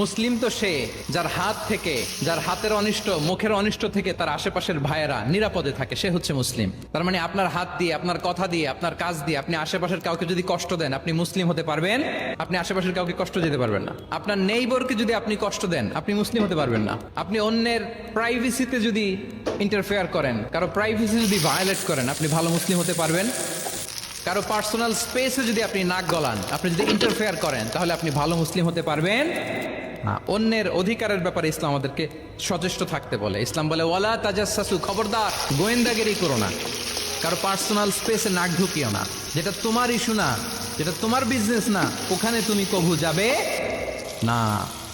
মুসলিম তো সে যার হাত থেকে, যার হাতের অনিষ্ট, মুখের অনিষ্ট থেকে তার আশেপাশের ভাইয়েরা নিরাপদে থাকে, সে হচ্ছে মুসলিম। তার মানে আপনার হাত দিয়ে, আপনার কথা দিয়ে, আপনার কাজ দিয়ে আপনি আশেপাশের কাউকে যদি কষ্ট দেন, আপনি মুসলিম হতে পারবেন? আপনি আশেপাশের কাউকে কষ্ট দিতে পারবেন না। আপনার নেইবরকে যদি আপনি কষ্ট দেন, আপনি মুসলিম হতে পারবেন না। আপনি অন্যের প্রাইভেসিতে যদি ইন্টারফেয়ার করেন, কারো প্রাইভেসি যদি ভায়োলেট করেন, আপনি ভালো মুসলিম হতে পারবেন? কারো পার্সোনাল স্পেসে যদি আপনি নাক গলান, আপনি যদি ইন্টারফেয়ার করেন, তাহলে আপনি ভালো মুসলিম হতে পারবেন না। অন্যের অধিকারের ব্যাপারে ইসলাম আমাদেরকে সচেষ্ট থাকতে বলে। ইসলাম বলে ওয়ালা তাজাসসু, খবরদার গোয়েন্দাগিরি করো না, কারো পার্সোনাল স্পেসে নাক ঢুকিও না। যেটা তোমার ইস্যু না, যেটা তোমার বিজনেস না, ওখানে তুমি কভু যাবে না।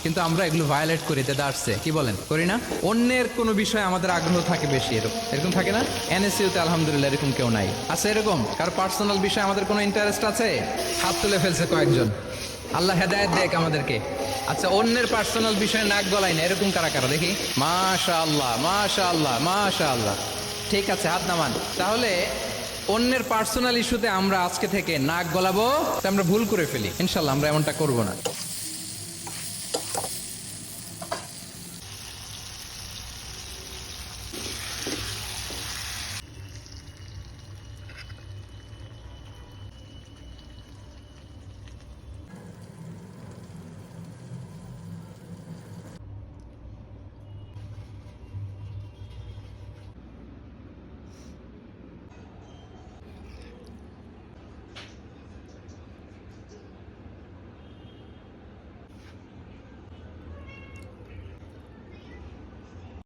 কিন্তু আমরা এগুলো ভায়োলেট করি, দাদা আসছে, কি বলেন, করি না? অন্যের কোনো বিষয়ে আমাদের আগ্রহ থাকে বেশি, এরকম থাকে না? এনএসইউতে আলহামদুলিল্লাহ এরকম কেউ নাই, আছে এরকম? কারো পার্সোনাল বিষয়ে আমাদের কোনো ইন্টারেস্ট আছে? হাত তুলে ফেলছে কয়েকজন, আল্লাহ হেদায়েত দেখ আমাদেরকে। আচ্ছা, অন্যের পার্সোনাল বিষয়ে নাক গলাই না, এরকম কারা কারা দেখি? মাশাআল্লাহ, মাশাআল্লাহ, মাশাআল্লাহ। ঠিক আছে, হাত নামান। তাহলে অন্যের পার্সোনাল ইস্যুতে আমরা আজকে থেকে নাক গলাবো, আমরা ভুল করে ফেলি। ইনশাল্লাহ আমরা এমনটা করবো না।